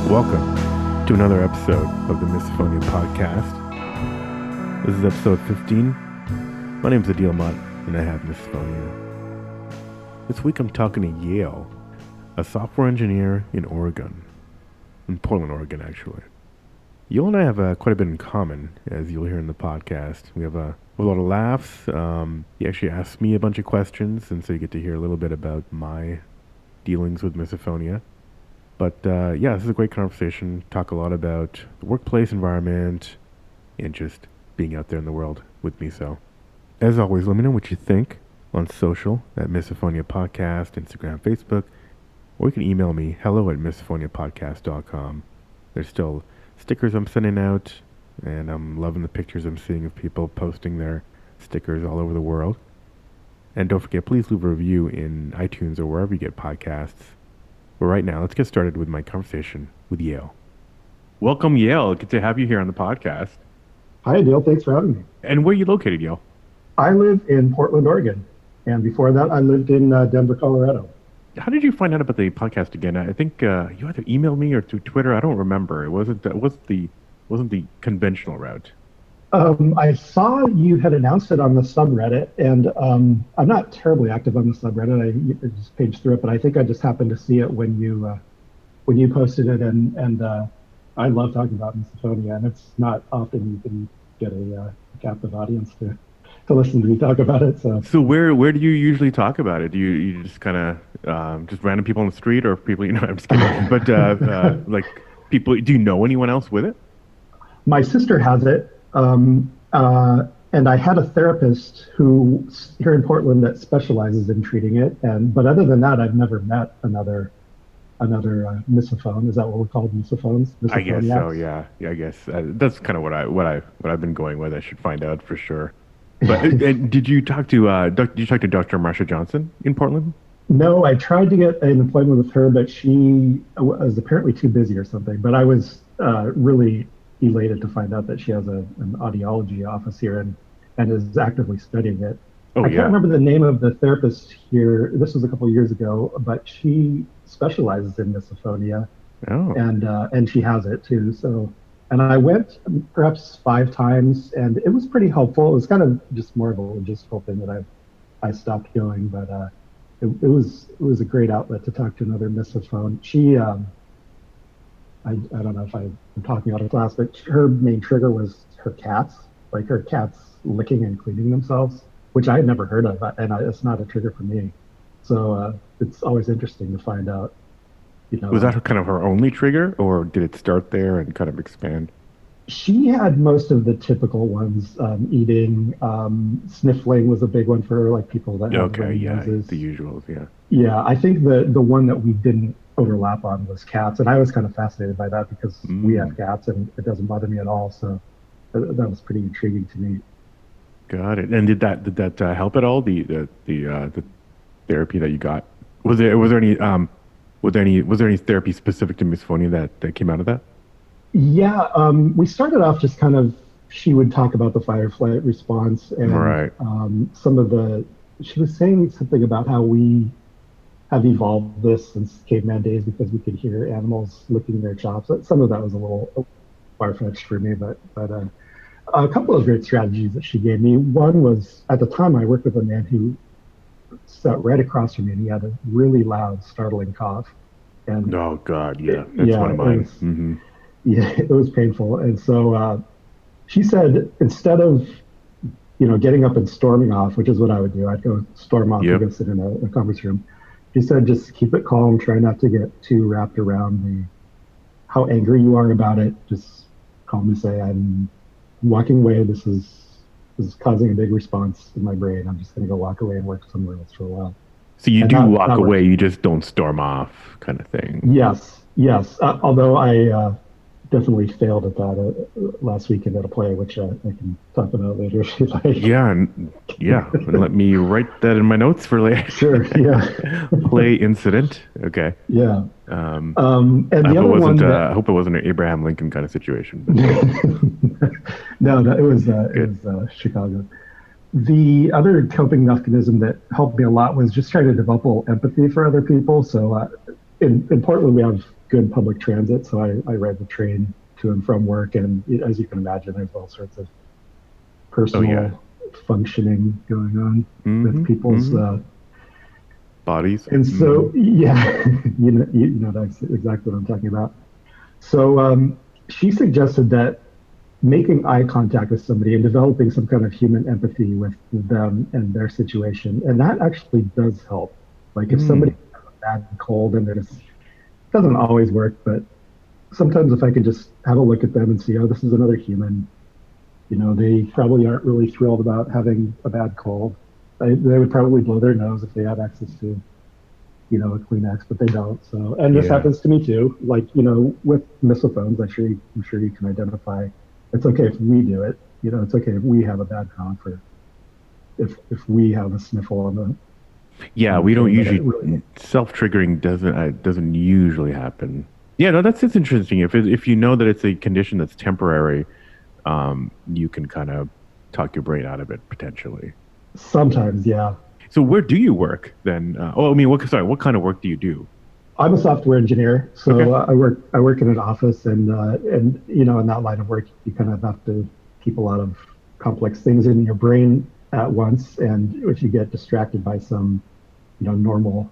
Welcome to another episode of the Misophonia Podcast. This is episode 15. My name's Adil Mutt, and I have misophonia. This week I'm talking to Yale, a software engineer in Oregon. In Portland, Oregon, actually. Yale and I have quite a bit in common, as you'll hear in the podcast. We have a lot of laughs. He actually asked me a bunch of questions, and so you get to hear a little bit about my dealings with misophonia. But this is a great conversation. Talk a lot about the workplace environment and just being out there in the world with miso. As always, let me know what you think on social at Misophonia Podcast, Instagram, Facebook, or you can email me, hello@misophoniapodcast.com. There's still stickers I'm sending out, and I'm loving the pictures I'm seeing of people posting their stickers all over the world. And don't forget, please leave a review in iTunes or wherever you get podcasts. But right now, let's get started with my conversation with Yale. Welcome, Yale. Good to have you here on the podcast. Hi, Adil. Thanks for having me. And where are you located, Yale? I live in Portland, Oregon. And before that, I lived in Denver, Colorado. How did you find out about the podcast again? I think you either emailed me or through Twitter. I don't remember. It wasn't the conventional route. I saw you had announced it on the subreddit, and I'm not terribly active on the subreddit. I just paged through it, but I think I just happened to see it when you posted it, and I love talking about misophonia, and it's not often you can get a captive audience to listen to me talk about it. So where do you usually talk about it? Do you just kind of just random people on the street, or people? I'm just kidding. But like people, do you know anyone else with it? My sister has it. And I had a therapist who here in Portland that specializes in treating it. But other than that, I've never met another misophone. Is that what we're called, misophones? I guess so. Yeah. I guess that's kind of what I've been going with. I should find out for sure. But did you talk to Dr. Marsha Johnson in Portland? No, I tried to get an appointment with her, but she was apparently too busy or something. But I was really elated to find out that she has an audiology office here and is actively studying it. I can't remember the name of the therapist here. This was a couple of years ago, but she specializes in misophonia, and she has it too. So, and I went perhaps 5 times, and it was pretty helpful. It was kind of just more of a logistical thing that I stopped going, but it was a great outlet to talk to another misophone. She I don't know if I'm talking out of class, but her main trigger was her cats licking and cleaning themselves, which I had never heard of, and it's not a trigger for me. So it's always interesting to find out. Was that kind of her only trigger, or did it start there and kind of expand? She had most of the typical ones. Eating, sniffling was a big one for her, like people that have noses. The usuals, yeah. Yeah, I think the one that we didn't overlap on was cats, and I was kind of fascinated by that because we have cats and it doesn't bother me at all. So that was pretty intriguing to me. Got it. And did that help at all? The therapy that you got, was there any therapy specific to misophonia that came out of that? Yeah, we started off just kind of, she would talk about the fight or flight response, and she was saying something about how we have evolved this since caveman days because we could hear animals licking their chops. Some of that was a little far-fetched for me, but a couple of great strategies that she gave me. One was, at the time, I worked with a man who sat right across from me, and he had a really loud, startling cough. And oh God, yeah, that's one of mine. Yeah, it was painful. And so she said, instead of getting up and storming off, which is what I would do, I'd go storm off and go sit in a conference room. She said, just keep it calm. Try not to get too wrapped around how angry you are about it. Just calmly say, I'm walking away. This is causing a big response in my brain. I'm just going to go walk away and work somewhere else for a while. So you do walk away. You just don't storm off kind of thing. Yes. Although I definitely failed at that last weekend at a play, which I can talk about later if you'd like. Yeah. And let me write that in my notes for later. Sure. Yeah. Play incident. Okay. Yeah. And the other one. I hope it wasn't an Abraham Lincoln kind of situation. No, it was Chicago. The other coping mechanism that helped me a lot was just trying to develop a little empathy for other people. So in Portland, we have good public transit, so I ride the train to and from work, and as you can imagine, there's all sorts of Oh yeah. personal functioning going on with Mm-hmm. people's Mm-hmm. Bodies. and Mm-hmm. so yeah, you know that's exactly what I'm talking about. So she suggested that making eye contact with somebody and developing some kind of human empathy with them and their situation, and that actually does help. Like if somebody Mm. has a bad cold and there's doesn't always work, but sometimes if I can just have a look at them and see, oh, this is another human. They probably aren't really thrilled about having a bad cold. They would probably blow their nose if they had access to, a Kleenex, but they don't. So, and this Yeah. happens to me too. Like, with misophones, I'm sure you can identify. It's okay if we do it. It's okay if we have a bad cough or if we have a sniffle on Yeah, the we don't thing. But it usually really, self-triggering doesn't usually happen. Yeah, no, that's interesting. If you know that it's a condition that's temporary, you can kind of talk your brain out of it potentially. sometimes, yeah. So where do you work then? I mean, what kind of work do you do? I'm a software engineer, Okay. so I work in an office, and in that line of work, you kind of have to keep a lot of complex things in your brain at once, and if you get distracted by some normal,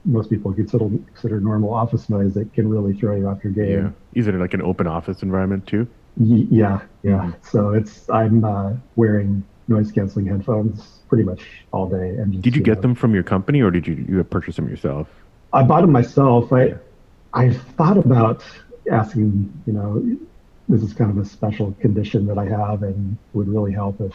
most people consider normal office noise, it can really throw you off your Yeah. game. Is it like an open office environment too? Yeah, yeah. Hmm. So I'm wearing noise canceling headphones pretty much all day, and Did just you get them from your company or did you purchase them yourself? I bought them myself. I Yeah. I thought about asking, this is kind of a special condition that I have, and would really help if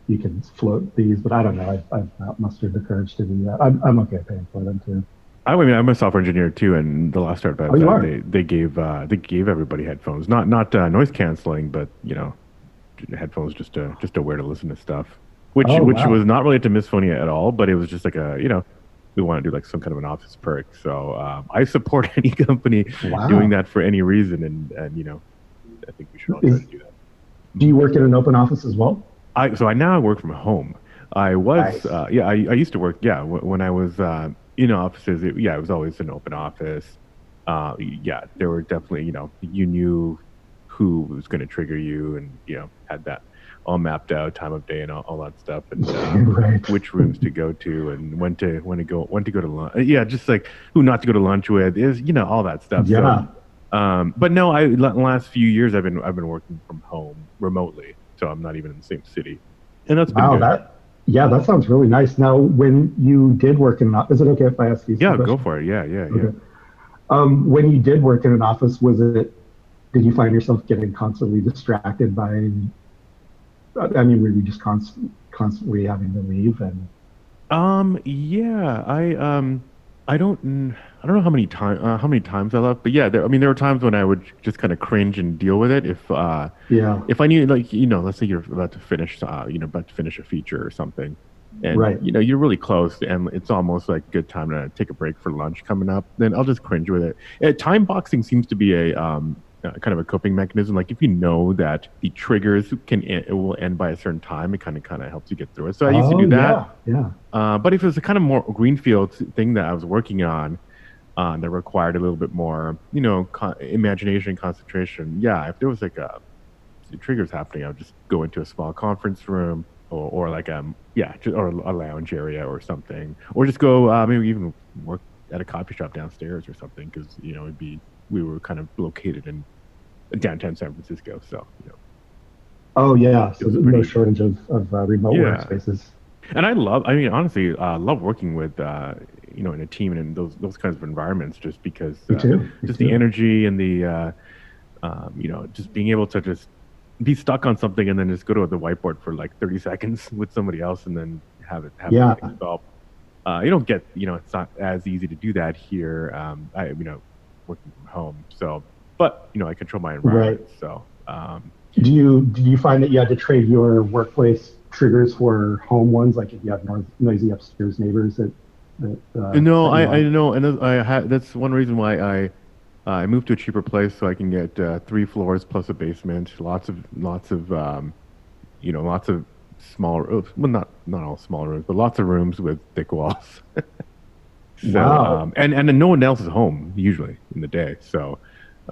you can float these, but I don't know. I've not mustered the courage to do that. I'm okay paying for them too. I mean, I'm a software engineer too, and the last startup I Oh, was you at, are? they gave everybody headphones, not noise canceling, but headphones just to wear to listen to stuff, which Oh, which was wow. not related to Misophonia at all, but it was just like we want to do like some kind of an office perk. So I support any company doing Wow. that for any reason, and I think we should all try to Is do that. Do Mhm. you work in an open office as well? I now work from home. I was Nice. yeah I used to work when I was in offices. It was always an open office. Yeah, there were definitely you knew who was going to trigger you, and had that all mapped out, time of day and all that stuff, and Right. which rooms to go to and when to go to lunch. Yeah, just like who not to go to lunch with is all that stuff. So Yeah. but no, last few years I've been working from home remotely, so I'm not even in the same city, and that's been Wow. good. Yeah, that sounds really nice. Now, when you did work in an office, is it okay if I ask you some Yeah, go questions? for it. Yeah, yeah, yeah. Okay. When you did work in an office, did you find yourself getting constantly distracted by, I mean, were you just constantly having to leave? And Yeah, I don't know how many times I left, but yeah, I mean, there were times when I would just kind of cringe and deal with it yeah, if I knew, like, let's say you're about to finish a feature or something, and right. you're really close, and it's almost like a good time to take a break for lunch coming up. Then I'll just cringe with it. Time boxing seems to be a kind of a coping mechanism. Like if you know that the triggers it will end by a certain time, it kind of helps you get through it. So I used to Oh, do that. yeah, yeah. But if it was a kind of more greenfield thing that I was working on, that required a little bit more, imagination, concentration. Yeah, if there was like triggers happening, I would just go into a small conference room or like or a lounge area or something, or just go maybe even work at a coffee shop downstairs or something because we were kind of located in downtown San Francisco, so Oh, yeah. it So was no pretty shortage of remote yeah. workspaces. And I mean, honestly, love working with, in a team and in those kinds of environments, just because, Me too. Me just the too. energy and just being able to just be stuck on something and then just go to the whiteboard for like 30 seconds with somebody else and then have Yeah, everything solved. You don't get, it's not as easy to do that here. Working from home. So, but, I control my right. environment. So, Do you find that you had to trade your workplace triggers for home ones, like if you have noisy upstairs neighbors that no, set you I off? know, and that's one reason why I moved to a cheaper place so I can get 3 floors plus a basement, lots of small rooms. Well, not all small rooms, but lots of rooms with thick walls. So Wow. and then no one else is home usually in the day. So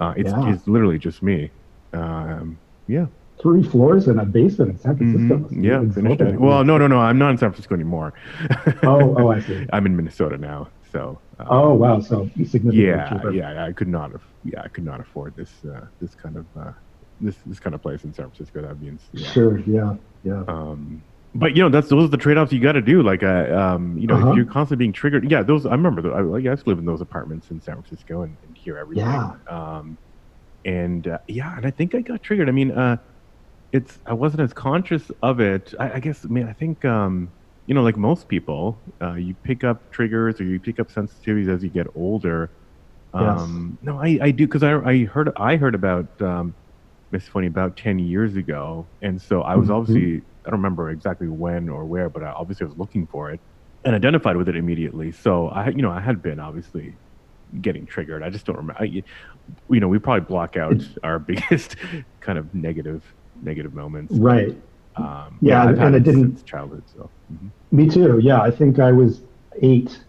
Yeah. it's literally just me. Um, yeah. 3 floors and a basement in San Francisco must be Yeah, finished that. exorbitant. Well, no, I'm not in San Francisco anymore. Oh, I see. I'm in Minnesota now. So, Oh, wow. So significantly yeah, cheaper. I could not afford this kind of place in San Francisco. That means, yeah. Sure. Yeah. Yeah. But those are the trade-offs you got to do. Like, if Uh-huh. you're constantly being triggered, yeah, those I remember. I used to live in those apartments in San Francisco and hear everything. Yeah. And I think I got triggered. I mean, I wasn't as conscious of it. I guess. I mean, I think like most people, you pick up triggers or you pick up sensitivities as you get older. Yes. No, I do because I heard about Miss about 10 years ago, and so I was Mhm. obviously I don't remember exactly when or where, but I obviously was looking for it and identified with it immediately. So I had been obviously getting triggered. I just don't remember. We probably block It, out our biggest kind of negative moments, but right. yeah, Yeah. I've had And it it didn't, since childhood. So me too. Yeah. I think I was 8.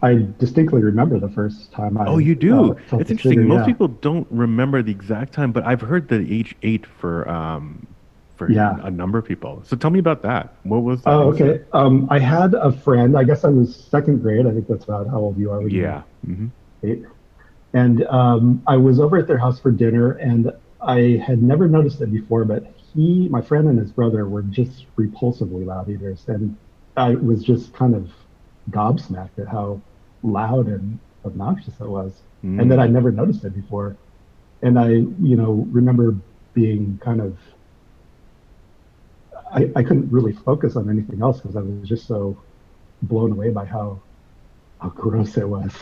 I distinctly remember the first time oh, I you do. felt It's this interesting. trigger. Most Yeah. people don't remember the exact time, but I've heard the age 8 for Yeah. a number of people. So tell me about that. What was that? What Oh, was that? okay. I had a friend, I guess I was second grade. I think that's about how old you are when you're Yeah. 8. And I was over at their house for dinner, and I had never noticed it before, but my friend and his brother were just repulsively loud eaters. And I was just kind of gobsmacked at how loud and obnoxious it was. And that I Mm. never noticed it before. And I remember being kind of, I couldn't really focus on anything else because I was just so blown away by how gross it was.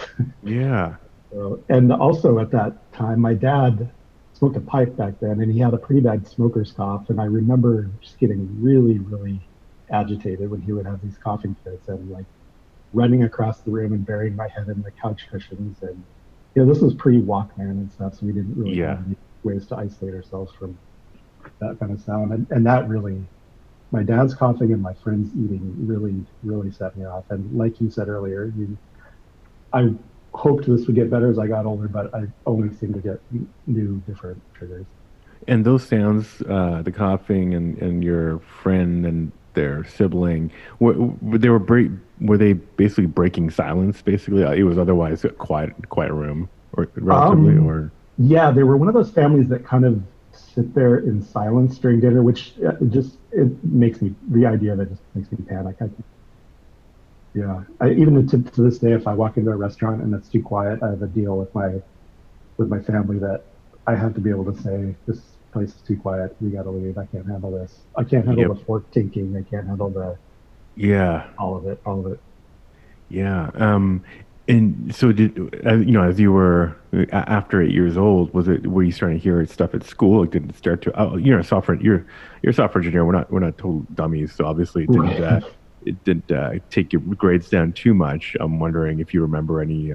Yeah. So, and also at that time, my dad smoked a pipe back then, and he had a pretty bad smoker's cough. And I remember just getting really, really agitated when he would have these coughing fits, and like running across the room and burying my head in the couch cushions. And this was pre-Walkman and stuff, so we didn't really have Yeah. any ways to isolate ourselves from that kind of sound. And that really, my dad's coughing and my friends eating really, really set me off. And like you said earlier, I hoped this would get better as I got older, but I only seem to get new, different triggers. And those sounds, the coughing and your friend and their sibling, were they basically breaking silence? Basically, it was otherwise a quiet room, or relatively, Um, or yeah, they were one of those families that kind of sit there in silence during dinner, which it makes me the idea of it just makes me panic. Yeah, even to this day, if I walk into a restaurant and it's too quiet, I have a deal with my family that I have to be able to say this place is too quiet. We got to leave. I can't handle this. I can't handle yep, the fork tinking. I can't handle the yeah, all of it. All of it. yeah. And so as you were after 8 years old, were you starting to hear stuff at school? Like, did it start to? Oh, you're a software engineer. We're not total dummies, so obviously Right. it didn't take your grades down too much. I'm wondering if you remember any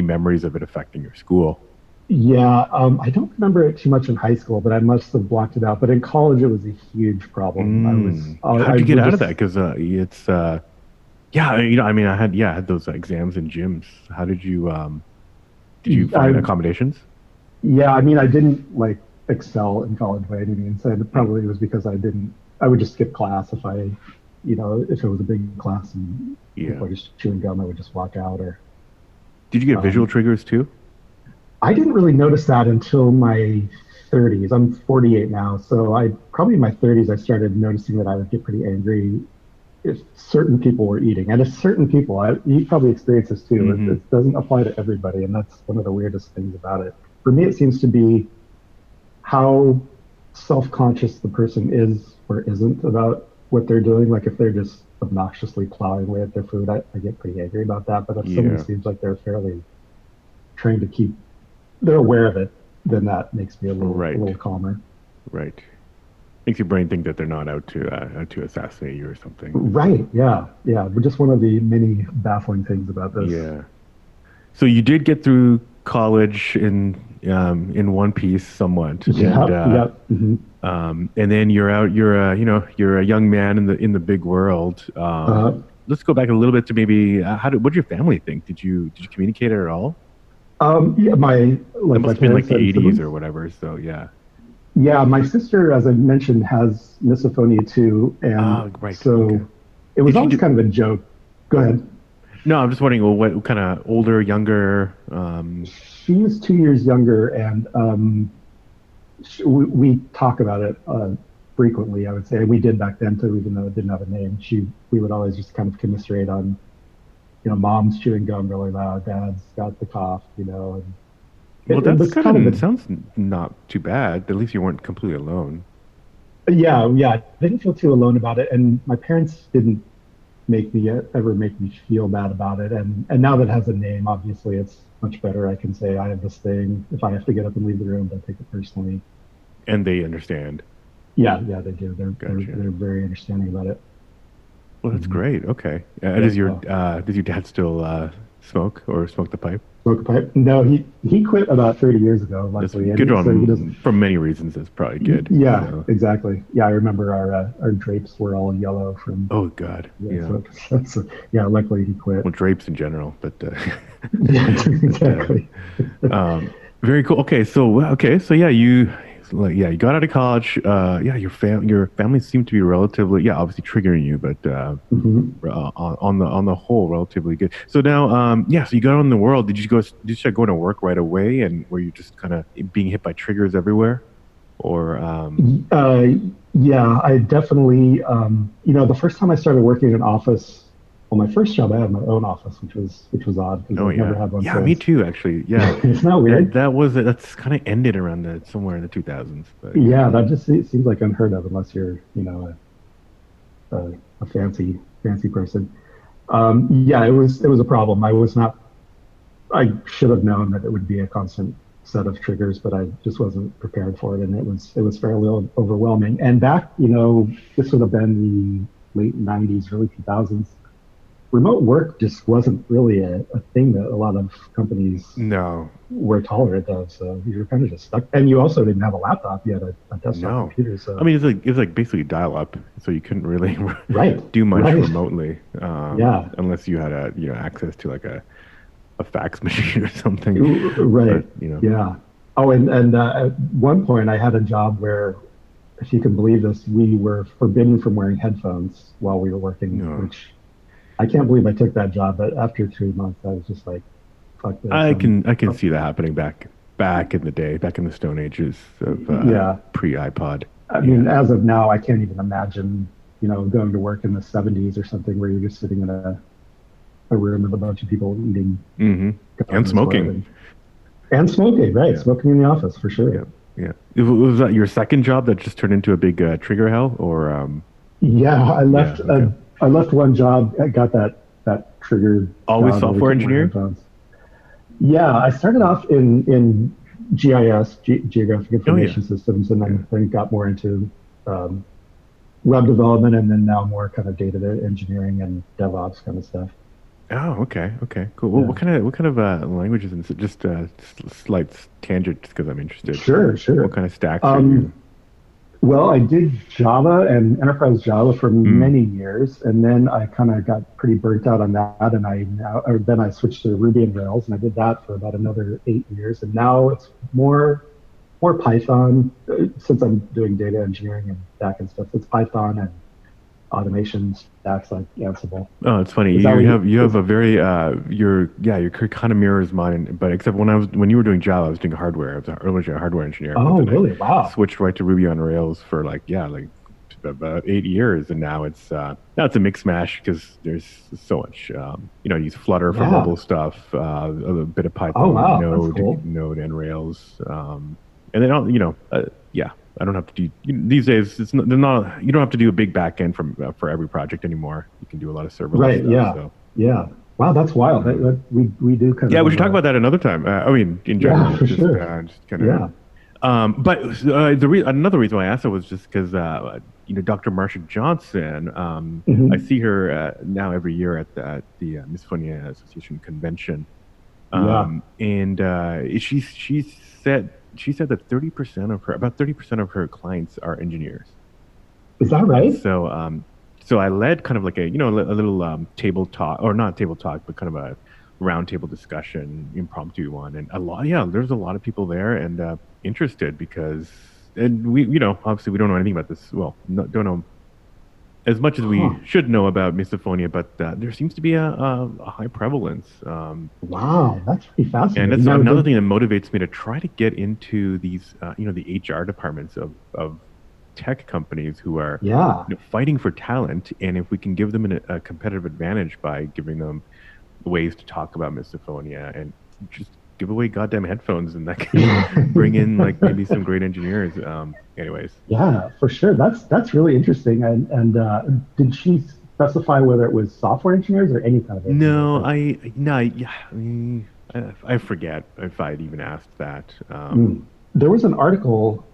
memories of it affecting your school. Yeah, I don't remember it too much in high school, but I must have blocked it out. But in college, it was a huge problem. How I did you get would out of that? just, Because it's yeah, I mean, I had those exams in gyms. How did you find I, accommodations? yeah, I mean, I didn't like excel in college by any means, and it Mm, probably was because I would just skip class if it was a big class and yeah. people are just chewing gum, I would just walk out. Or Did you get visual um, triggers too? I didn't really notice that until my 30s. I'm 48 now, so I probably in my 30s I started noticing that I would get pretty angry if certain people were eating, and if certain people, you probably experience this too. Hmm. It doesn't apply to everybody, and that's one of the weirdest things about it. For me, it seems to be how self-conscious the person is or isn't about what they're doing. Like if they're just obnoxiously plowing away at their food, I get pretty angry about that. But if somebody Yeah. seems like they're fairly trying to keep, they're aware of it, then that makes me a Right. little calmer. Right. Makes your brain think that they're not out to assassinate you or something. So Right? Yeah, yeah. But just one of the many baffling things about this. yeah. So you did get through college in one piece somewhat, Yep, yep. Hmm. and then you're out. You're a young man in the big world. Uh, let's go back a little bit to maybe what did your family think? Did you communicate it at all? Yeah, It my must have been like parents the and 80s siblings. or whatever. So yeah. Yeah, my sister, as I mentioned, has misophonia too, and Oh, right. Okay. so it was Did she always do? kind of a joke. Go ahead. No, I'm just wondering, well, what kind of older, younger? She's 2 years younger, and we talk about it frequently. I would say we did back then too, even though it didn't have a name. We would always just kind of commiserate on, mom's chewing gum really loud, dad's got the cough, and Well, it that's was kind of kind of sounds not too bad. At least you weren't completely alone. yeah. I didn't feel too alone about it, and my parents didn't ever make me feel bad about it. And now that it has a name, obviously it's much better. I can say I have this thing. If I have to get up and leave the room, don't take it personally. And they understand. Yeah, they do. Gotcha. They're very understanding about it. Well, that's Hmm. great. Okay. Yeah. Does your dad still smoke or smoke the pipe? Smoke a pipe? No, he quit about 30 years ago, That's luckily, and good so he doesn't. on for many reasons. That's probably good. Yeah, So, exactly. Yeah, I remember our drapes were all yellow from oh God, the yeah. smoke. So, yeah, luckily he quit. Well, drapes in general, but Yeah, but exactly. very cool. Okay, so yeah, you got out of college. Yeah, your family seemed to be relatively, yeah, obviously triggering you, but Mhm. on the whole, relatively good. So now, yeah, so you got out in the world. Did you start going to work right away, and were you just kind of being hit by triggers everywhere, or Uh, yeah, I definitely, the first time I started working in an office, well, my first job, I had my own office, which was odd because oh I've never yeah, had one yeah, me since. too, actually. Yeah, It's not weird. that's kind of ended around the somewhere in the 2000s, but yeah. Yeah, that just it seems like unheard of unless you're, a fancy person. Yeah, it was a problem. I should have known that it would be a constant set of triggers, but I just wasn't prepared for it, and it was fairly overwhelming. And back, this would have been the late '90s, early 2000s. Remote work just wasn't really a thing that a lot of companies No, were tolerant of. So you were kind of just stuck, and you also didn't have a laptop. You had a desktop no. computer. I So mean, it's like basically dial up, so you couldn't really right, do much right, remotely, yeah, unless you had access to like a fax machine or something. But right, yeah. Oh, and at one point I had a job where, if you can believe this, we were forbidden from wearing headphones while we were working, no, which I can't believe I took that job. But after 3 months, I was just like, fuck this. I can see that happening back in the day, back in the Stone Ages of Yeah. pre iPod. I mean, Yeah. as of now, I can't even imagine, going to work in the '70s or something where you're just sitting in a room with a bunch of people eating Hmm. And gum and smoking. smoking. And smoking, right? Yeah. Smoking in the office for Yeah. sure. Yeah. Was that your second job that just turned into a big trigger hell, or Yeah, I yeah? left. Okay. I left one job. I got that triggered Always job where we software couldn't wear engineering. headphones. Yeah, I started off in GIS, Geographic Oh yeah. Information Systems, and Yeah. then got more into um, web development, and then now more kind of data engineering and DevOps kind of stuff. Oh, okay, okay, cool. Well, Yeah, what kind of languages and just slight tangent, just because I'm interested. sure, What sure. kind of stacks are you? Um, well, I did Java and enterprise Java for Mm. many years, and then I kind of got pretty burnt out on that, and then I switched to Ruby and Rails, and I did that for about another 8 years, and now it's more Python since I'm doing data engineering and backend stuff. It's Python and automation stacks like Ansible. Oh, it's funny. Is that what You have is? a very your career kind of mirrors mine, but except when you were doing Java, I was doing hardware. I was originally a hardware engineer, but Oh, then I really? Wow. switched right to Ruby on Rails for like about 8 years, and now it's a mix mash because there's so much. I use Flutter for Yeah. mobile stuff, a bit of Oh, Python, wow. That's cool. Node and Rails, and then yeah. I don't have to do these days. They're not. You don't have to do a big back end for every project anymore. You can do a lot of serverless Right. stuff. Yeah. So Yeah. Wow. That's wild. um, We do kind yeah, of we have should talk a. about that another time. I mean, in Yeah, general, for sure. just kind of. Yeah. But another reason why I asked that was just because Dr. Marsha Johnson. I Hmm. see her now every year at the Misophonia Association convention, Yeah. and she said that 30% of her clients are engineers. Is that And right? so, So I led kind of like a little table talk, or not table talk, but kind of a roundtable discussion, impromptu one, and there's a lot of people there and interested because, and we, obviously we don't know anything about this. Well, no, don't know as much as we Huh. should know about misophonia, but there seems to be a high prevalence. Wow, that's pretty And fascinating. that's Now, another did thing that motivates me to try to get into these, the HR departments of tech companies who are yeah. fighting for talent. And if we can give them a competitive advantage by giving them ways to talk about misophonia and just give away goddamn headphones, and that can bring in like maybe some great engineers. Anyways. Yeah, for sure. That's really interesting. And did she specify whether it was software engineers or any kind of engineer? No, 'Cause, no, yeah, I forget if I'd even asked that. there was an article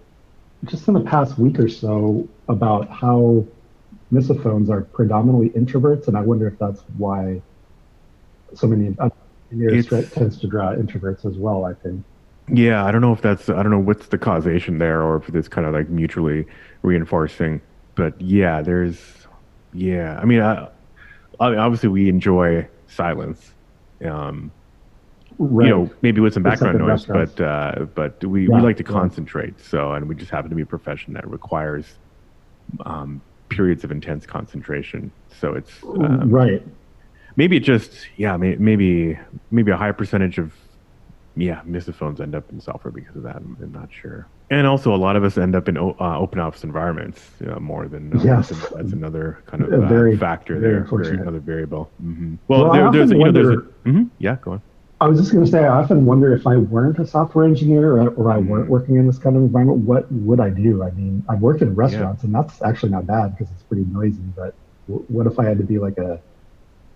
just in the past week or so about how misophones are predominantly introverts, and I wonder if that's why so many engineers It's tends to draw introverts as well, I think. Yeah, I don't know what's the causation there, or if it's kind of like mutually reinforcing. But yeah, yeah. I mean, obviously we enjoy silence. Um, Right. maybe with some Except background in noise, restaurants. but we Yeah, like to yeah. concentrate. So, and we just happen to be a profession that requires um, periods of intense concentration. So it's Right. maybe it just yeah, maybe a high percentage of misophones end up in software because of that. I'm not sure. And also, a lot of us end up in open office environments more than Yes. that's another kind of Very, factor very there, very unfortunate. another variable. Well, Well, I there's often there's a wonder, yeah, go on. I was just going to say, I often wonder if I weren't a software engineer or I weren't Mm, working in this kind of environment, what would I do? I mean, I've worked in yeah, restaurants and that's actually not bad because it's pretty noisy, but what if I had to be like a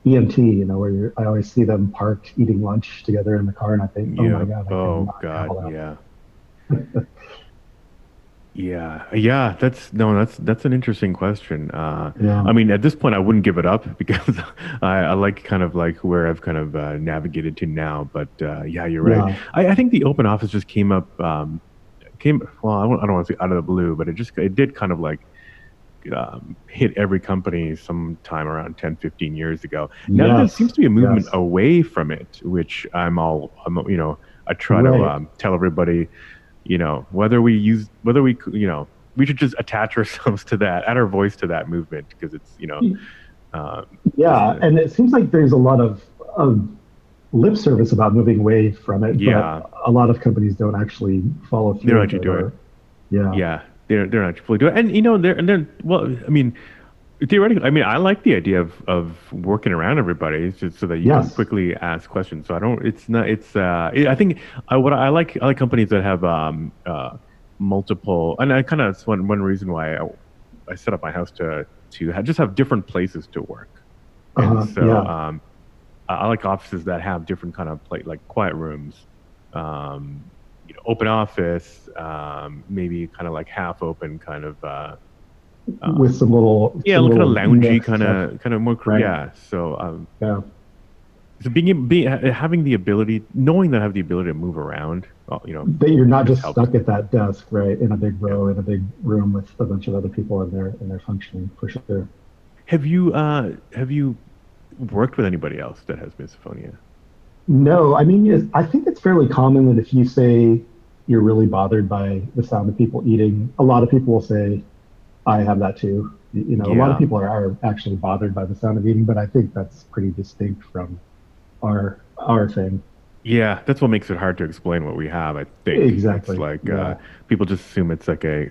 EMT, where I always see them parked eating lunch together in the car and I think, oh my yeah. God, I could Oh not God, handle that. yeah. Yeah, that's no, that's an interesting question. Yeah. I mean, at this point, I wouldn't give it up because I like kind of like where I've kind of navigated to now. But yeah, you're right. Yeah. I think the open office just came up, well, I don't want to say out of the blue, but it did kind of like hit every company sometime around 10, 15 years ago. Now there seems Yes. to be a movement Yes. away from it, which I try to Right. tell everybody, whether we, we should just attach ourselves to that, add our voice to that movement because it's, uh, just, Yeah. And it seems like there's a lot of lip service about moving away from it, but yeah, a lot of companies don't actually follow they don't through with actually it do it. or, yeah. Yeah, they're not fully do it, and they're well. I mean, theoretically, I mean, I like the idea of working around everybody just so that you can Yes. quickly ask questions. So I don't. It's not. It's. I think what I like companies that have multiple, and I kind of that's one reason why I set up my house to just have different places to work, and so Yeah. I like offices that have different kind of like quiet rooms, open office, maybe kind of like half open, kind of With um, yeah, some look kind of little loungy, mix of, kind of more, right. yeah. So Yeah. so having the ability, knowing that I have the ability to move around, That you're not just just helps. stuck at that desk, right, in a big Yeah. row in a big room with a bunch of other people in their functioning for sure. Have you worked with anybody else that has misophonia? No, I mean, I think it's fairly common that if you say you're really bothered by the sound of people eating, a lot of people will say, I have that too. A lot of Yeah. people are actually bothered by the sound of eating, but I think that's pretty distinct from our thing. Yeah, that's what makes it hard to explain what we have, I think. It's Exactly. like Yeah. people just assume it's like a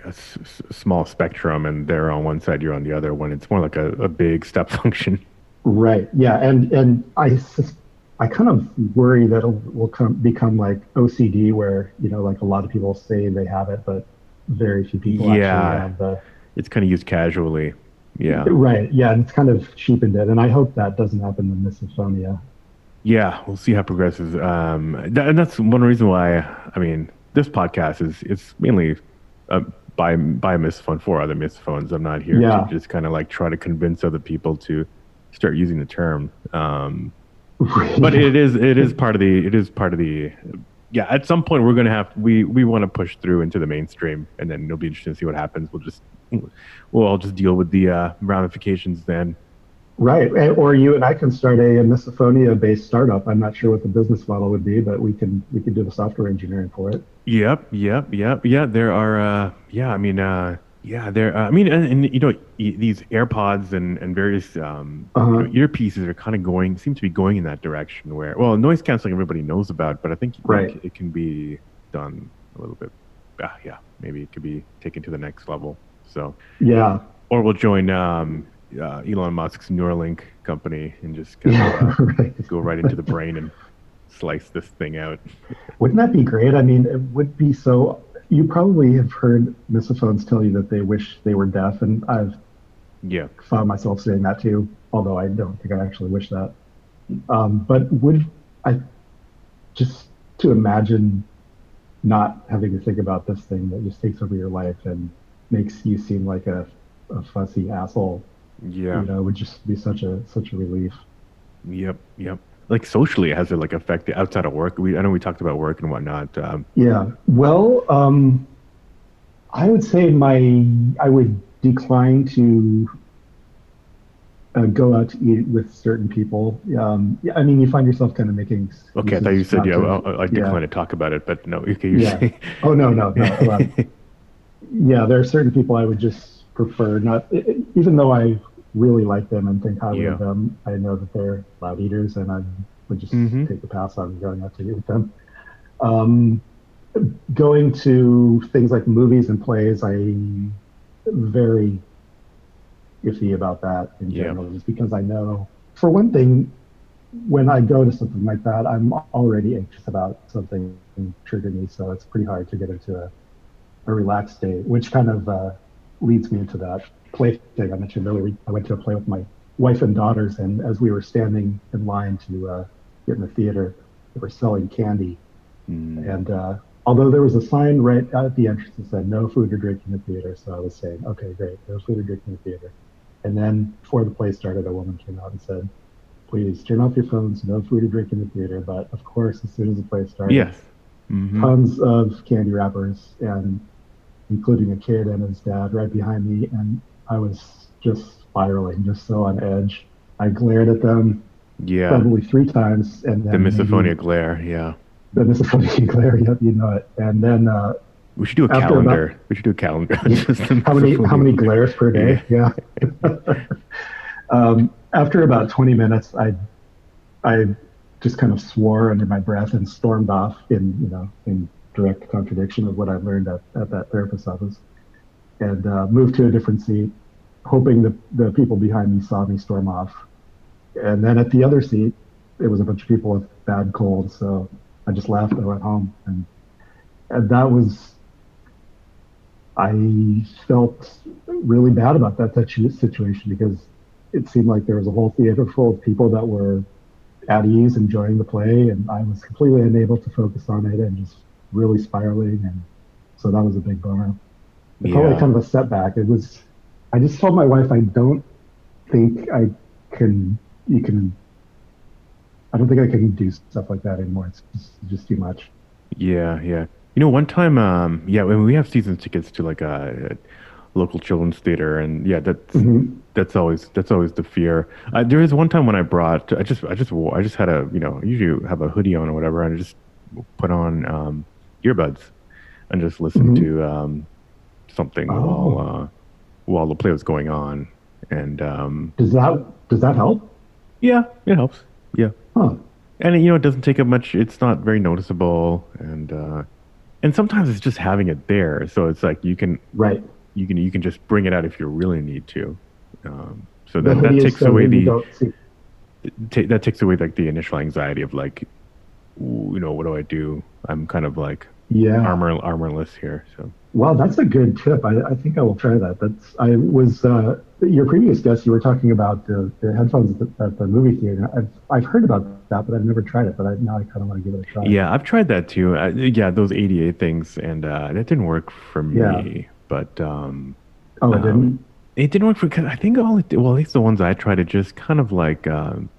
small spectrum and they're on one side, you're on the other, when it's more like a big step function. Right. Yeah. And I kind of worry that it will become like OCD, where like a lot of people say they have it, but very few people actually Yeah, have the. it's kind of used casually. Yeah. Right. Yeah. And it's kind of cheapened it, and I hope that doesn't happen with misophonia. Yeah, we'll see how it progresses. And that's one reason why, I mean, this podcast is it's mainly by misphone for other misphones. I'm not here to Yeah. just kind of like try to convince other people to start using the term. But Yeah. it is part of the yeah. At some point, we're gonna have we want to push through into the mainstream, and then it'll be interesting to see what happens. We'll just Well, I'll just deal with the ramifications then. Right. Or you and I can start a misophonia-based startup. I'm not sure what the business model would be, but we can do the software engineering for it. Yep. Yeah, there are. Yeah, I mean, yeah, there. I mean, and these AirPods and various Uh-huh. earpieces are kind of seem to be going in that direction where, well, noise canceling everybody knows about, but I think Right. it can be done a little bit. Yeah, maybe it could be taken to the next level. So, Yeah. or we'll join Elon Musk's Neuralink company and just kind of Yeah. Right. go right into the brain and slice this thing out. Wouldn't that be great? I mean, it would be so. You probably have heard misophones tell you that they wish they were deaf, and I've Yeah. found myself saying that too, although I don't think I actually wish that. But would I just to imagine not having to think about this thing that just takes over your life and makes you seem like a fussy asshole, Yeah. would just be such a relief. Yep. Like socially, it has to like affect the outside of work. I know we talked about work and whatnot. Yeah. Well, I would say I would decline to go out to eat with certain people. Yeah, I mean, you find yourself kind of making Okay, I thought you excuses said not yeah. to. I Yeah, decline to talk about it, but no. Okay, you're yeah. saying. Oh no, no, no. Yeah, there are certain people I would just prefer not, even though I really like them and think highly of Yeah. them. I know that they're loud eaters, and I would just Mm-hmm. take the pass on going out to eat with them. Um, Going to things like movies and plays, I'm very iffy about that in Yeah. general, just because I know, for one thing, when I go to something like that, I'm already anxious about something triggering me, so it's pretty hard to get into a relaxed state, which kind of leads me into that play thing I mentioned earlier. I went to a play with my wife and daughters, and as we were standing in line to get in the theater, they were selling candy. Mm. And although there was a sign right at the entrance that said no food or drink in the theater, so I was saying, okay, great, no food or drink in the theater. And then before the play started, a woman came out and said, please turn off your phones, no food or drink in the theater. But of course, as soon as the play started, Yes. Mm-hmm. tons of candy wrappers, and including a kid and his dad right behind me. And I was just spiraling, just so on edge. I glared at them Yeah. probably three times, and The then maybe misophonia glare. Yeah. the misophonia glare. Yep, you know it. And then We should do a after about calendar. We should do a calendar. Just the how many misophonia. glares per Yeah. day? Yeah. After about 20 minutes, I just kind of swore under my breath and stormed off in direct contradiction of what I learned at that therapist's office, and moved to a different seat, hoping the people behind me saw me storm off. And then at the other seat, it was a bunch of people with bad colds, so I just left. I went home, and that was I felt really bad about that situation because it seemed like there was a whole theater full of people that were at ease enjoying the play, and I was completely unable to focus on it and just really spiraling. And so that was a big bummer. It felt like Yeah. kind of a setback. I just told my wife, I don't think can, you can, I don't think I can do stuff like that anymore. It's just too much. Yeah. One time, yeah, when we have season tickets to like a local children's theater, and yeah, Hmm. that's always the fear. There is one time when I just had I usually have a hoodie on or whatever, and I just put on earbuds and just listened Hmm. to something Oh, while the play was going on, and does that help? yeah, it helps. Yeah, Huh. and it doesn't take up much. It's not very noticeable, and sometimes it's just having it there, so it's like Right. you can just bring it out if you really need to. So The then hoodie is so that you don't see. that takes away like the initial anxiety of like, what do I do? I'm kind of like Yeah. armorless here. So Wow, that's a good tip. I think I will try that. I was your previous guest. You were talking about the headphones at the movie theater. I've heard about that, but I've never tried it. But now I kind of want to give it a try. yeah, I've tried that too. Yeah, those ADA things, and that didn't work for Yeah. me. But Oh, it um, didn't. it didn't work for because I think all it did, well, at least the ones I tried, it just kind of like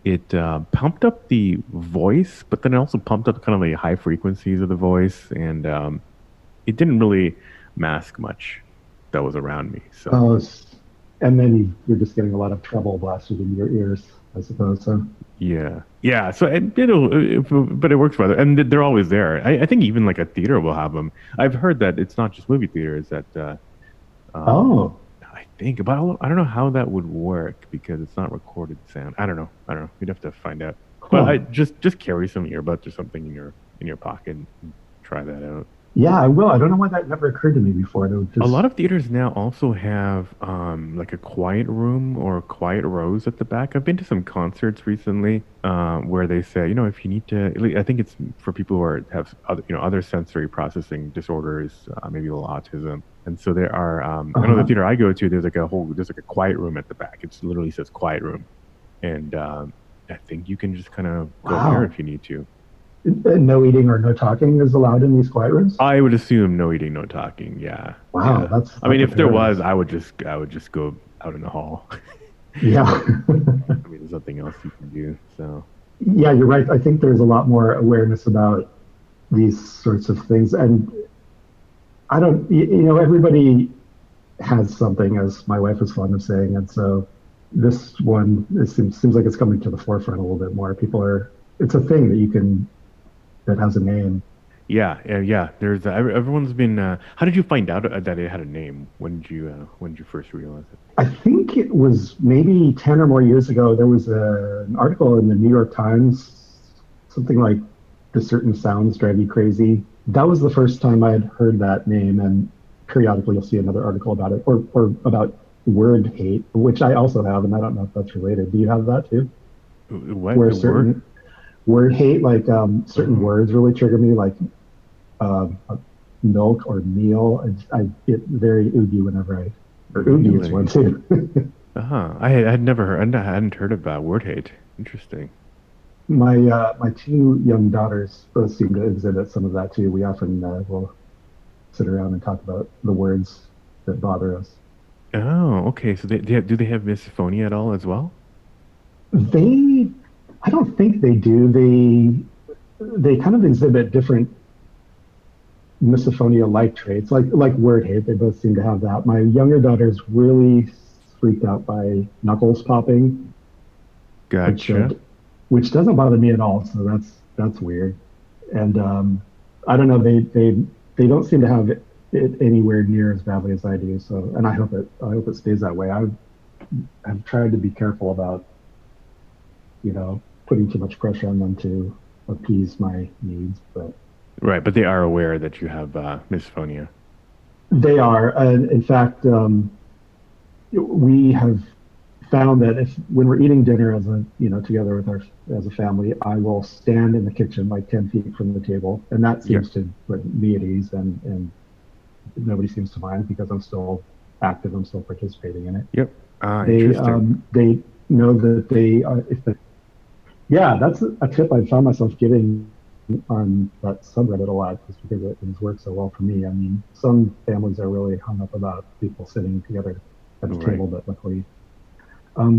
it pumped up the voice, but then it also pumped up kind of the high frequencies of the voice, and it didn't really mask much. that was around me. So Oh, and then you're just getting a lot of treble blasted in your ears, I suppose. So, yeah, yeah. So but it works for other, and they're always there. I think even like a theater will have them. I've heard that it's not just movie theaters that um, oh, I think, but I don't know how that would work because it's not recorded sound. I don't know. I don't know. We'd have to find out. But I huh. just carry some earbuds or something in your pocket and try that out. Yeah, I will. I don't know why that never occurred to me before. To A just, lot of theaters now also have like a quiet room or quiet rows at the back. I've been to some concerts recently where they say, you know, if you need to, like, I think it's for people who have other, you know, other sensory processing disorders, maybe a little autism. And so there are, I know the uh, theater I go to, there's like a quiet room at the back. It literally says quiet room. And I think you can just kind of go there wow. if you need to. No eating or no talking is allowed in these quiet rooms. I would assume no eating, no talking. Yeah, Wow, yeah. I mean, that's a if there was, paradise. I would just go out in the hall. Yeah. I mean, there's nothing else you can do. So, Yeah, you're right. I think there's a lot more awareness about these sorts of things. And I don't, everybody has something, as my wife is fond of saying. And so this one, seems like it's coming to the forefront a little bit more. It's a thing that has a name. yeah, yeah, yeah. There's everyone's been. How did you find out that it had a name? When did you first realize it? I think it was maybe 10 or more years ago. There was an article in the New York Times, something like "Do certain sounds drive you crazy?" That was the first time I had heard that name, and periodically you'll see another article about it, or about word hate, which I also have, and I don't know if that's related. Do you have that too? What Where the word? certain word hate, like certain Oh, words, really trigger me, like uh, milk or meal. I get very oogie whenever or oogie is one really? too. I had never heard. I hadn't heard about word hate. Interesting. My two young daughters both seem to exhibit some of that too. We often will sit around and talk about the words that bother us. Oh, okay. So do they have misophonia at all as well? They, I don't think they do. They kind of exhibit different misophonia-like traits, like word hate. They both seem to have that. My younger daughter's really freaked out by knuckles popping, which uh, Gotcha. which doesn't bother me at all. So that's weird. And I don't know. They don't seem to have it anywhere near as badly as I do. So, and I hope it stays that way. I've tried to be careful about putting too much pressure on them to appease my needs, but Right, but they are aware that you have misophonia. they are. And in fact, we have found that if when we're eating dinner together with our as a family, I will stand in the kitchen like 10 feet from the table, and that Yeah. seems to put me at ease, and nobody seems to mind because I'm still active, I'm still participating in it. Yep. Ah, interesting. They know that if the yeah, that's a tip I found myself giving on that subreddit a lot just because it has worked so well for me. I mean, some families are really hung up about people sitting together at a Right. table, but luckily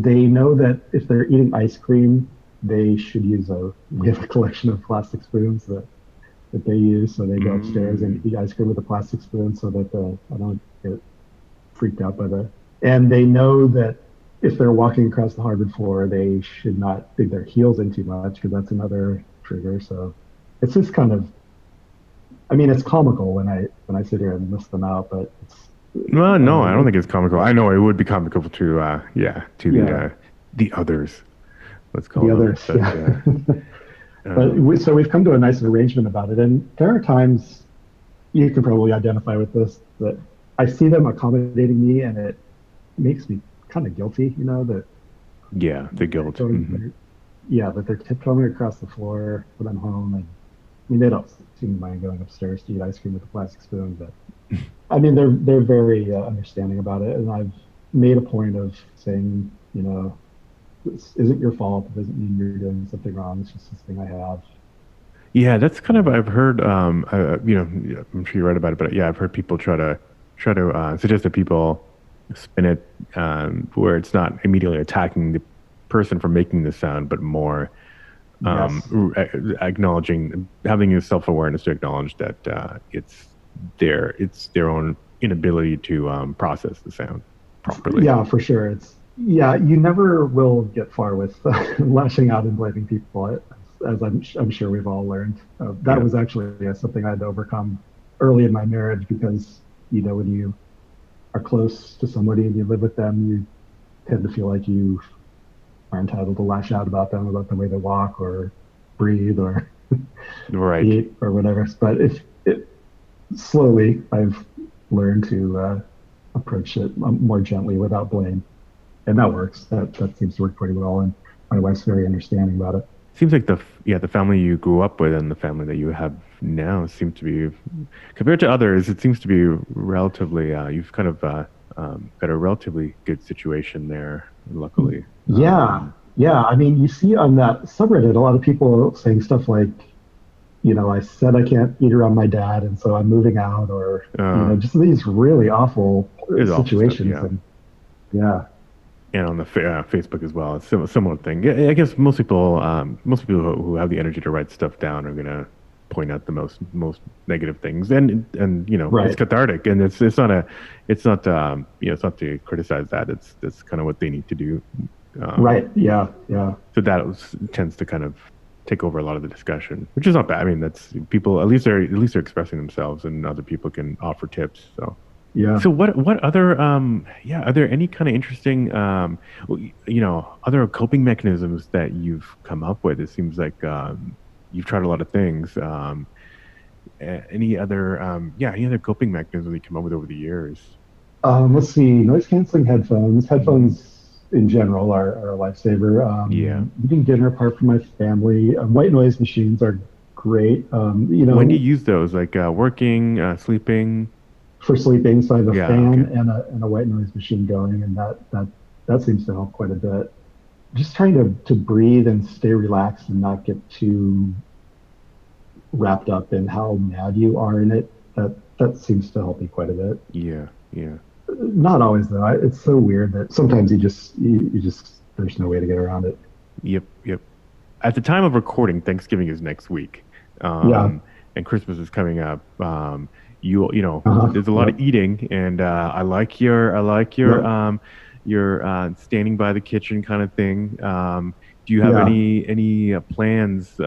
they know that if they're eating ice cream, they should use we have a collection of plastic spoons that they use. So they go upstairs and Mm. eat ice cream with a plastic spoon so that I don't get freaked out and they know that if they're walking across the hardwood floor, they should not dig their heels in too much because that's another trigger. So it's just kind of, I mean, it's comical when I sit here and list them out, but it's, No, no, I don't it, think it's comical. I know it would be comical to yeah, to yeah, the others, let's call the them. others, But yeah. um So we've come to a nice arrangement about it. And there are times you can probably identify with this that I see them accommodating me and it makes me kind of guilty, that yeah, the they're guilt. going, they're, yeah, that they're tiptoeing across the floor when I'm home. And I mean, they don't seem to mind going upstairs to eat ice cream with a plastic spoon, but I mean, they're very understanding about it. And I've made a point of saying, this isn't your fault. It doesn't mean you're doing something wrong. It's just this thing I have. Yeah, that's kind of And I've heard. You know, I'm sure you read about it, but yeah, I've heard people try to suggest that people spin it where it's not immediately attacking the person for making the sound, but more yes, acknowledging, having a self awareness to acknowledge that it's their own inability to process the sound properly. Yeah, for sure. Yeah, you never will get far with lashing out and blaming people, as I'm sure we've all learned. That Yeah. was actually something I had to overcome early in my marriage because, when you are close to somebody and you live with them, you tend to feel like you are entitled to lash out about them, about the way they walk or breathe or Right. eat or whatever. But if it slowly, I've learned to approach it more gently without blame, and that works. That seems to work pretty well, and my wife's very understanding about it. Seems like the family you grew up with and the family that you have now seem to be, compared to others, it seems to be relatively you've kind of got a relatively good situation there, luckily. Yeah, yeah. I mean, you see on that subreddit a lot of people saying stuff like, I said I can't eat around my dad, and so I'm moving out, or Uh, just these really awful there's awful stuff, situations. yeah. And yeah, And on the Facebook as well, it's similar thing. Yeah, I guess most people who have the energy to write stuff down are gonna point out the most negative things, and it's right, cathartic, and it's not to criticize that. It's kind of what they need to do. Um, right, yeah, yeah, so that tends to kind of take over a lot of the discussion, which is not bad. I mean, that's people at least they're expressing themselves, and other people can offer tips. yeah. So what other yeah, are there any kind of interesting other coping mechanisms that you've come up with? It seems like you've tried a lot of things. Any other coping mechanisms you come up with over the years? Let's see, noise canceling headphones. Mm, Headphones in general are a lifesaver. yeah. Eating dinner apart from my family. White noise machines are great. When do you use those? Like working, sleeping? For sleeping, so I have a Yeah, fan okay. and a white noise machine going, and that seems to help quite a bit. Just trying to breathe and stay relaxed and not get too wrapped up in how mad you are in it. That seems to help me quite a bit. Yeah, yeah. Not always though. It's so weird that sometimes you just there's no way to get around it. Yep, yep. At the time of recording, Thanksgiving is next week, Yeah. and Christmas is coming up. Uh-huh. There's a lot of Yep. eating, and Yep. your standing by the kitchen kind of thing. Do you have Yeah. any plans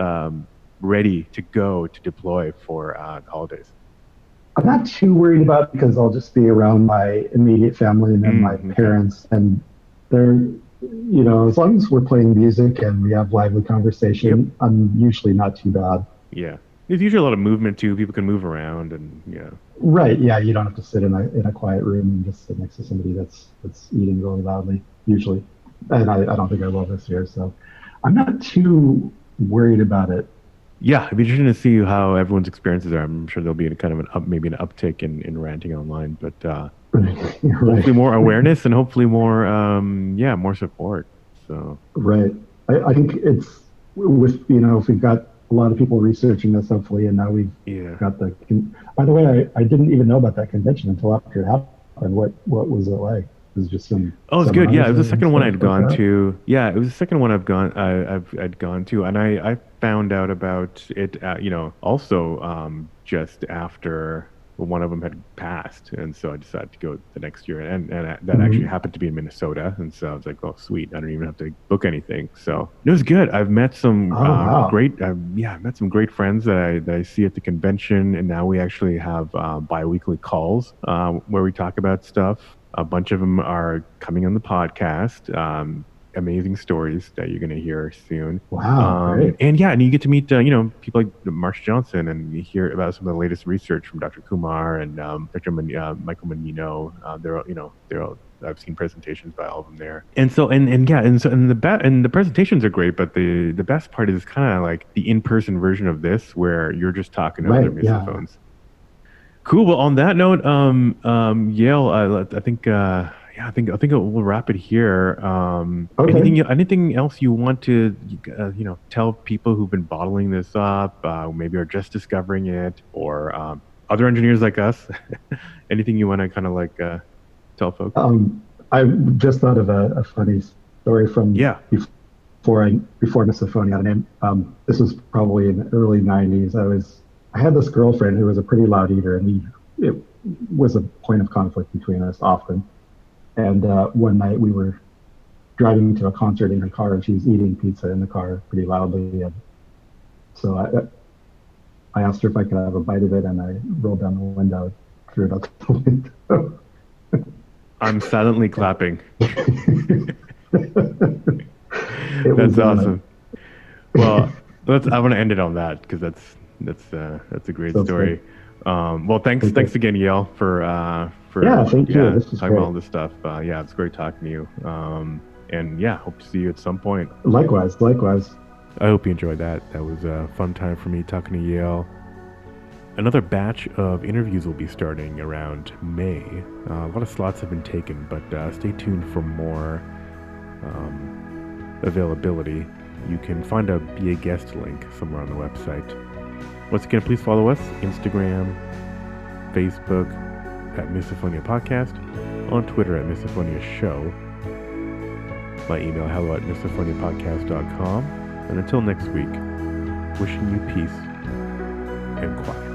ready to go to deploy for the holidays? I'm not too worried about it because I'll just be around my immediate family and then my Okay. parents, and they're, as long as we're playing music and we have lively Yep. conversation, I'm usually not too bad. Yeah. There's usually a lot of movement too. People can move around, and yeah. Right. Yeah. You don't have to sit in a quiet room and just sit next to somebody that's eating really loudly, usually. And I don't think I will this year. So I'm not too worried about it. Yeah, it'd be interesting to see how everyone's experiences are. I'm sure there'll be a kind of maybe an uptick in ranting online, but Right. hopefully more awareness and hopefully more, more support. So Right. I think it's with, if we've got a lot of people researching this, hopefully, and now we've yeah. got by the way, I didn't even know about that convention until after it happened. What was it like? It was just some Oh, it's good. Yeah, it seminars was the and second one stuff I'd like gone that. to. Yeah, it was the second one I'd gone to, and I found out about it. Also just after one of them had passed, and so I decided to go the next year, and that actually Mhm. happened to be in Minnesota, and so I was like, oh, sweet, I don't even have to book anything. So it was good. I've met some Oh, wow. I met some great friends that I see at the convention, and now we actually have biweekly calls where we talk about stuff. A bunch of them are coming on the podcast. Amazing stories that you're going to hear soon. Wow. Great. And yeah, and you get to meet people like Marsh Johnson, and you hear about some of the latest research from Dr. Kumar and Michael Menino. They're all, I've seen presentations by all of them there, and so and yeah, and the presentations are great, but the best part is kind of like the in person version of this, where you're just talking to other Right. Yeah. misophones. Cool. Well, on that note, Yale, I think, I think we'll wrap it here. Okay. Anything else you want to, tell people who've been bottling this up, maybe are just discovering it, or other engineers like us? Anything you want to kind of like tell folks? I just thought of a funny story from Yeah. before misophonia had a name. This was probably in the early '90s. I had this girlfriend who was a pretty loud eater, and was a point of conflict between us often. And one night we were driving to a concert in her car, and she was eating pizza in the car pretty loudly. And so I asked her if I could have a bite of it, and I rolled down the window, threw it out the window. I'm silently clapping. That's awesome. Well, I want to end it on that because that's a great story. Well, thanks again, Yale, for thank you. This is talking great. about all this stuff. It's great talking to you. And hope to see you at some point. Likewise. I hope you enjoyed that. That was a fun time for me talking to Yale. Another batch of interviews will be starting around May. A lot of slots have been taken, but stay tuned for more availability. You can find a Be a Guest link somewhere on the website. Once again, please follow us, Instagram, Facebook at Misophonia Podcast, on Twitter at Misophonia Show, my email hello@misophoniapodcast.com, and until next week, wishing you peace and quiet.